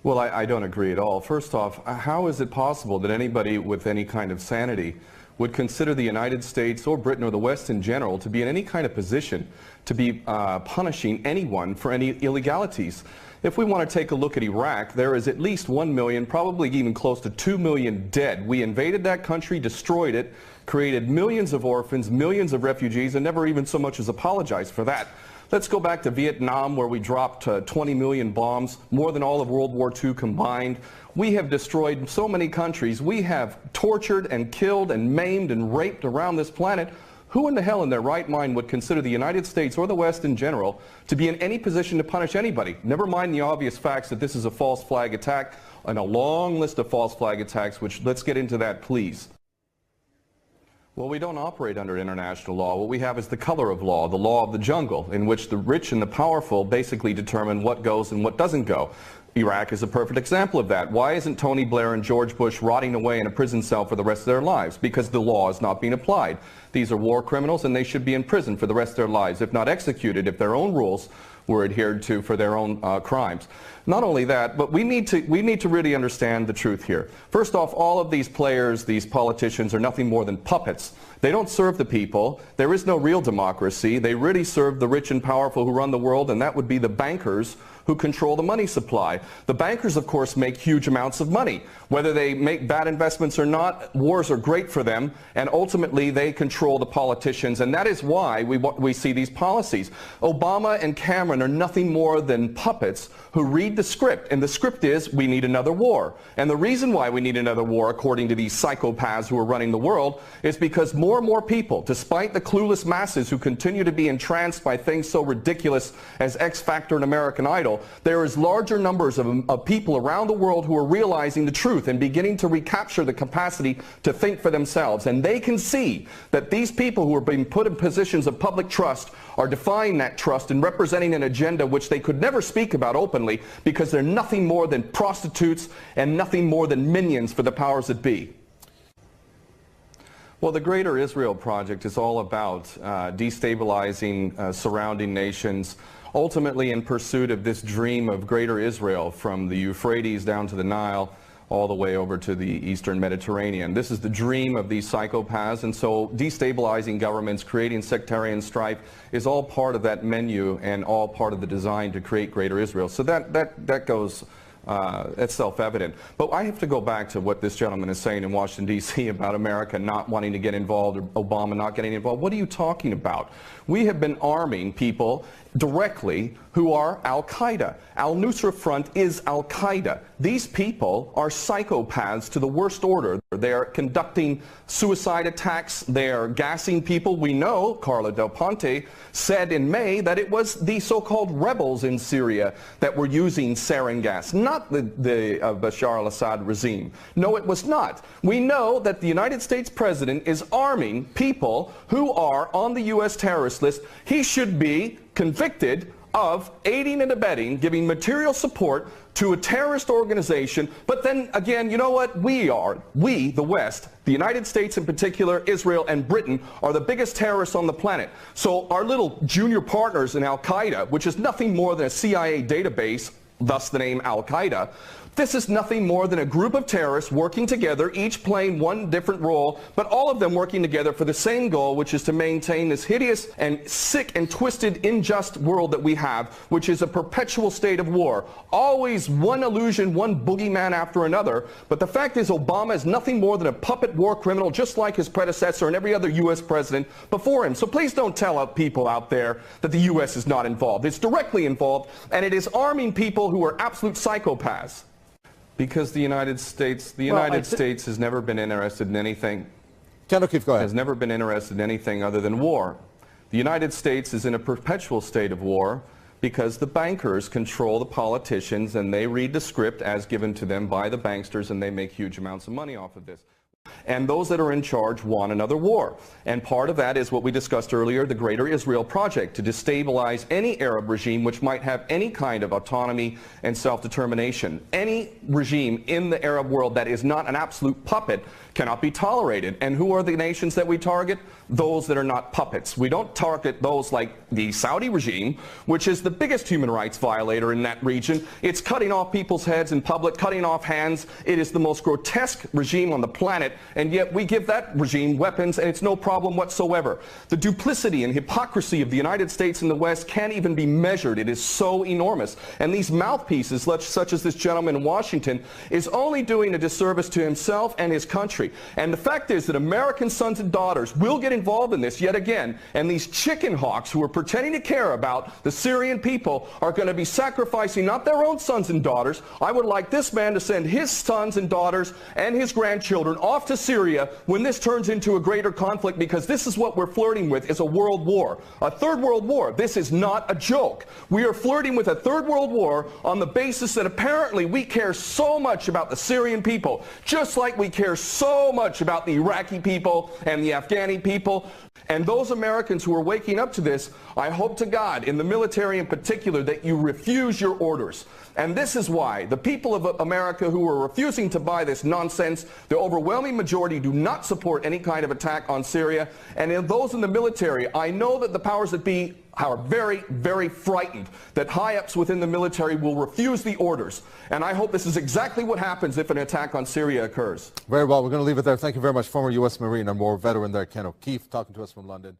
Well, I don't agree at all. First off, how is it possible that anybody with any kind of sanity would consider the United States or Britain or the West in general to be in any kind of position to be punishing anyone for any illegalities? If we want to take a look at Iraq, there is at least 1 million, probably even close to 2 million dead. We invaded that country, destroyed it, created millions of orphans, millions of refugees, and never even so much as apologized for that. Let's go back to Vietnam, where we dropped 20 million bombs, more than all of World War II combined. We have destroyed so many countries. We have tortured and killed and maimed and raped around this planet. Who in the hell in their right mind would consider the United States or the West in general to be in any position to punish anybody? Never mind the obvious facts that this is a false flag attack and a long list of false flag attacks, which let's get into that, please. Well, we don't operate under international law. What we have is the color of law, the law of the jungle, in which the rich and the powerful basically determine what goes and what doesn't go. Iraq is a perfect example of that. Why isn't Tony Blair and George Bush rotting away in a prison cell for the rest of their lives? Because the law is not being applied. These are war criminals, and they should be in prison for the rest of their lives, if not executed, if their own rules were adhered to for their own crimes. Not only that, but we need to really understand the truth here. First off, all of these players, these politicians, are nothing more than puppets. They don't serve the people. There is no real democracy. They really serve the rich and powerful who run the world, and that would be the bankers who control the money supply. The bankers, of course, make huge amounts of money. Whether they make bad investments or not, wars are great for them, and ultimately they control the politicians, and that is why we see these policies. Obama and Cameron are nothing more than puppets who read the script, and the script is we need another war. And the reason why we need another war, according to these psychopaths who are running the world, is because more and more people, despite the clueless masses who continue to be entranced by things so ridiculous as X Factor and American Idol, there is larger numbers of people around the world who are realizing the truth and beginning to recapture the capacity to think for themselves. And they can see that these people who are being put in positions of public trust are defying that trust and representing an agenda which they could never speak about openly, because they're nothing more than prostitutes and nothing more than minions for the powers that be. Well, the Greater Israel Project is all about destabilizing surrounding nations, ultimately in pursuit of this dream of Greater Israel, from the Euphrates down to the Nile, all the way over to the Eastern Mediterranean. This is the dream of these psychopaths, and so destabilizing governments, creating sectarian strife is all part of that menu and all part of the design to create Greater Israel. So that goes, it's self-evident. But I have to go back to what this gentleman is saying in Washington, D.C. about America not wanting to get involved, or Obama not getting involved. What are you talking about? We have been arming people directly who are Al-Qaeda. Al-Nusra Front is Al-Qaeda. These people are psychopaths to the worst order. They are conducting suicide attacks. They are gassing people. We know, Carla Del Ponte said in May, that it was the so-called rebels in Syria that were using sarin gas, not the Bashar al-Assad regime. No, it was not. We know that the United States president is arming people who are on the U.S. terrorist list. He should be convicted of aiding and abetting, giving material support to a terrorist organization. But then again, you know what? We, the West, the United States in particular, Israel and Britain, are the biggest terrorists on the planet. So our little junior partners in Al-Qaeda, which is nothing more than a CIA database, thus the name Al-Qaeda, this is nothing more than a group of terrorists working together, each playing one different role, but all of them working together for the same goal, which is to maintain this hideous and sick and twisted, unjust world that we have, which is a perpetual state of war. Always one illusion, one boogeyman after another. But the fact is, Obama is nothing more than a puppet war criminal, just like his predecessor and every other U.S. president before him. So please don't tell people out there that the U.S. is not involved. It's directly involved, and it is arming people who are absolute psychopaths. Because the United States has never been interested in anything. Kenneth, go ahead. Has never been interested in anything other than war. The United States is in a perpetual state of war because the bankers control the politicians, and they read the script as given to them by the banksters, and they make huge amounts of money off of this. And those that are in charge want another war. And part of that is what we discussed earlier, the Greater Israel Project, to destabilize any Arab regime which might have any kind of autonomy and self-determination. Any regime in the Arab world that is not an absolute puppet cannot be tolerated. And who are the nations that we target? Those that are not puppets. We don't target those like the Saudi regime, which is the biggest human rights violator in that region. It's cutting off people's heads in public, cutting off hands. It is the most grotesque regime on the planet, and yet we give that regime weapons, and it's no problem whatsoever. The duplicity and hypocrisy of the United States and the West can't even be measured. It is so enormous. And these mouthpieces, such as this gentleman in Washington, is only doing a disservice to himself and his country. And the fact is that American sons and daughters will get involved in this yet again, and these chicken hawks who are pretending to care about the Syrian people are going to be sacrificing not their own sons and daughters. I would like this man to send his sons and daughters and his grandchildren off to Syria when this turns into a greater conflict, because this is what we're flirting with, is a world war. A third world war. This is not a joke. We are flirting with a third world war on the basis that apparently we care so much about the Syrian people, just like we care so much about the Iraqi people and the Afghani people. And those Americans who are waking up to this, I hope to God, in the military in particular, that you refuse your orders. And this is why the people of America who are refusing to buy this nonsense, the overwhelming majority do not support any kind of attack on Syria. And in those in the military, I know that the powers that be are very, very frightened that high-ups within the military will refuse the orders. And I hope this is exactly what happens if an attack on Syria occurs. Very well. We're going to leave it there. Thank you very much, former U.S. Marine and war veteran there, Ken O'Keefe, talking to us from London.